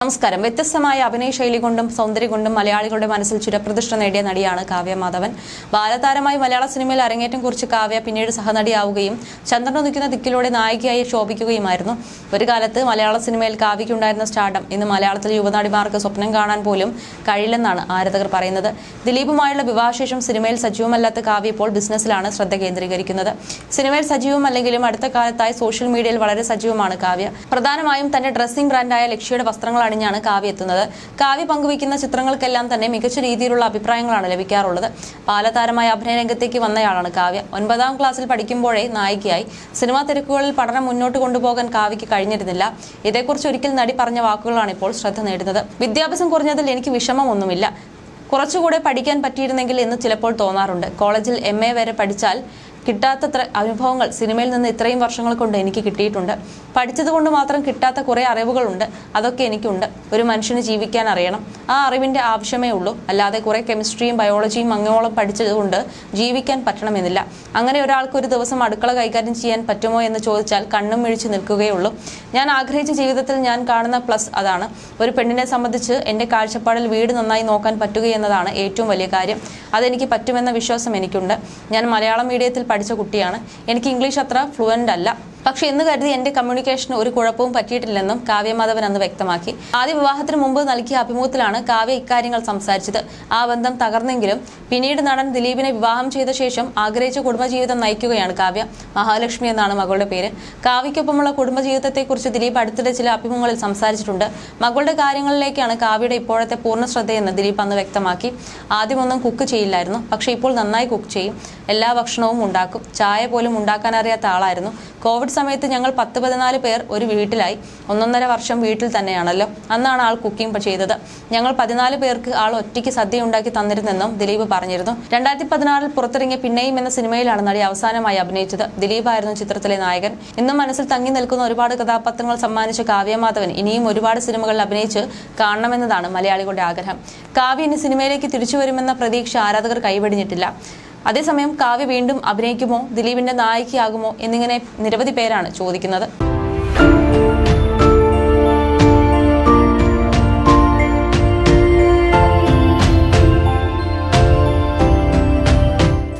നമസ്കാരം. വ്യത്യസ്തമായ അഭിനയ ശൈലി കൊണ്ടും സൗന്ദര്യം കൊണ്ടും മലയാളികളുടെ മനസ്സിൽ ചിരപ്രതിഷ്ഠ നേടിയ നടിയാണ് കാവ്യ മാധവൻ. ബാലതാരമായി മലയാള സിനിമയിൽ അരങ്ങേറ്റം കുറിച്ച കാവ്യ പിന്നീട് സഹനടിയാവുകയും ചന്ദ്രനുദിക്കുന്ന ദിക്കിലൂടെ നായികയായി ശോഭിക്കുകയുമായിരുന്നു. ഒരു കാലത്ത് മലയാള സിനിമയിൽ കാവ്യയ്ക്കുണ്ടായിരുന്ന സ്റ്റാർഡം ഇന്ന് മലയാളത്തിലെ യുവനടിമാർക്ക് സ്വപ്നം കാണാൻ പോലും കഴിയില്ലെന്നാണ് ആരാധകർ പറയുന്നത്. ദിലീപുമായുള്ള വിവാഹശേഷം സിനിമയിൽ സജീവമല്ലാത്ത കാവ്യ ഇപ്പോൾ ബിസിനസ്സിലാണ് ശ്രദ്ധ കേന്ദ്രീകരിക്കുന്നത്. സിനിമയിൽ സജീവമല്ലെങ്കിലും അടുത്ത കാലത്തായി സോഷ്യൽ മീഡിയയിൽ വളരെ സജീവമാണ് കാവ്യ. പ്രധാനമായും തന്റെ ഡ്രസ്സിംഗ് ബ്രാൻഡായ ലക്ഷ്യയുടെ വസ്ത്രങ്ങൾ ാണ് കാവ്യ എത്തുന്നത്. കാവ്യ പങ്കുവയ്ക്കുന്ന ചിത്രങ്ങൾക്കെല്ലാം തന്നെ മികച്ച രീതിയിലുള്ള അഭിപ്രായങ്ങളാണ് ലഭിക്കാറുള്ളത്. ബാലതാരമായ അഭിനയ രംഗത്തേക്ക് വന്നയാളാണ് കാവ്യ. 9ാം ക്ലാസ്സിൽ പഠിക്കുമ്പോഴേ നായികയായി. സിനിമാ തിരക്കുകളിൽ പഠനം മുന്നോട്ട് കൊണ്ടുപോകാൻ കാവ്യയ്ക്ക് കഴിഞ്ഞിരുന്നില്ല. ഇതേക്കുറിച്ച് ഒരിക്കൽ നടി പറഞ്ഞ വാക്കുകളാണ് ഇപ്പോൾ ശ്രദ്ധ നേടുന്നത്. വിദ്യാഭ്യാസം കുറഞ്ഞതിൽ എനിക്ക് വിഷമമൊന്നുമില്ല, കുറച്ചുകൂടെ പഠിക്കാൻ പറ്റിയിരുന്നെങ്കിൽ എന്ന് ചിലപ്പോൾ തോന്നാറുണ്ട്. കോളേജിൽ MA വരെ പഠിച്ചാൽ കിട്ടാത്തത്ര അനുഭവങ്ങൾ സിനിമയിൽ നിന്ന് ഇത്രയും വർഷങ്ങൾ കൊണ്ട് എനിക്ക് കിട്ടിയിട്ടുണ്ട്. പഠിച്ചതുകൊണ്ട് മാത്രം കിട്ടാത്ത കുറേ അറിവുകളുണ്ട്, അതൊക്കെ എനിക്കുണ്ട്. ഒരു മനുഷ്യന് ജീവിക്കാൻ അറിയണം, ആ അറിവിന്റെ ആവശ്യമേ ഉള്ളൂ. അല്ലാതെ കുറെ കെമിസ്ട്രിയും ബയോളജിയും അങ്ങോളം പഠിച്ചതുകൊണ്ട് ജീവിക്കാൻ പറ്റണമെന്നില്ല. അങ്ങനെ ഒരാൾക്ക് ഒരു ദിവസം അടുക്കള കൈകാര്യം ചെയ്യാൻ പറ്റുമോ എന്ന് ചോദിച്ചാൽ കണ്ണും മിഴിച്ച് നിൽക്കുകയുള്ളൂ. ഞാൻ ആഗ്രഹിച്ച ജീവിതത്തിൽ ഞാൻ കാണുന്ന പ്ലസ് അതാണ്. ഒരു പെണ്ണിനെ സംബന്ധിച്ച് എന്റെ കാഴ്ചപ്പാടിൽ വീട് നന്നായി നോക്കാൻ പറ്റുകയെന്നതാണ് ഏറ്റവും വലിയ കാര്യം. അതെനിക്ക് പറ്റുമെന്ന വിശ്വാസം എനിക്കുണ്ട്. ഞാൻ മലയാളം മീഡിയത്തിൽ പഠിച്ച കുട്ടിയാണ്. എനിക്ക് ഇംഗ്ലീഷ് അത്ര ഫ്ലുവൻ്റ് അല്ല. പക്ഷെ എന്ന് കരുതി എന്റെ കമ്മ്യൂണിക്കേഷന് ഒരു കുഴപ്പവും പറ്റിയിട്ടില്ലെന്നും കാവ്യ മാധവൻ അന്ന് വ്യക്തമാക്കി. ആദ്യ വിവാഹത്തിന് മുമ്പ് നൽകിയ അഭിമുഖത്തിലാണ് കാവ്യ ഇക്കാര്യങ്ങൾ സംസാരിച്ചത്. ആ ബന്ധം തകർന്നെങ്കിലും പിന്നീട് നടൻ ദിലീപിനെ വിവാഹം ചെയ്ത ശേഷം ആഗ്രഹിച്ച കുടുംബജീവിതം നയിക്കുകയാണ് കാവ്യ. മഹാലക്ഷ്മി എന്നാണ് മകളുടെ പേര്. കാവ്യയ്ക്കൊപ്പമുള്ള കുടുംബജീവിതത്തെക്കുറിച്ച് ദിലീപ് അടുത്തിടെ ചില അഭിമുഖങ്ങളിൽ സംസാരിച്ചിട്ടുണ്ട്. മകളുടെ കാര്യങ്ങളിലേക്കാണ് കാവ്യയുടെ ഇപ്പോഴത്തെ പൂർണ്ണ ശ്രദ്ധയെന്ന് ദിലീപ് അന്ന് വ്യക്തമാക്കി. ആദ്യമൊന്നും കുക്ക് ചെയ്യില്ലായിരുന്നു, പക്ഷെ ഇപ്പോൾ നന്നായി കുക്ക് ചെയ്യും. എല്ലാ ഭക്ഷണവും ഉണ്ടാക്കും. ചായ പോലും ഉണ്ടാക്കാൻ അറിയാത്ത ആളായിരുന്നു. കോവിഡ് സമയത്ത് ഞങ്ങൾ 10-14 പേർ ഒരു വീട്ടിലായി. 1.5 വർഷം വീട്ടിൽ തന്നെയാണല്ലോ. അന്നാണ് ആൾ കുക്കിംഗ് ചെയ്തത്. ഞങ്ങൾ 14 പേർക്ക് ആൾ ഒറ്റയ്ക്ക് സദ്യ ഉണ്ടാക്കി തന്നിരുന്നെന്നും ദിലീപ് പറഞ്ഞിരുന്നു. 2016 പുറത്തിറങ്ങിയ പിന്നെയും എന്ന സിനിമയിലാണ് നടി അവസാനമായി അഭിനയിച്ചത്. ദിലീപായിരുന്നു ചിത്രത്തിലെ നായകൻ. ഇന്നും മനസ്സിൽ തങ്ങി നിൽക്കുന്ന ഒരുപാട് കഥാപാത്രങ്ങൾ സമ്മാനിച്ച കാവ്യ മാധവൻ ഇനിയും ഒരുപാട് സിനിമകളിൽ അഭിനയിച്ച് കാണണമെന്നതാണ് മലയാളികളുടെ ആഗ്രഹം. കാവ്യ ഇനി സിനിമയിലേക്ക് തിരിച്ചു വരുമെന്ന പ്രതീക്ഷ ആരാധകർ കൈവെടിഞ്ഞിട്ടില്ല. അതേസമയം കാവ്യ വീണ്ടും അഭിനയിക്കുമോ, ദിലീപിന്റെ നായികയാകുമോ എന്നിങ്ങനെ നിരവധി പേരാണ് ചോദിക്കുന്നത്.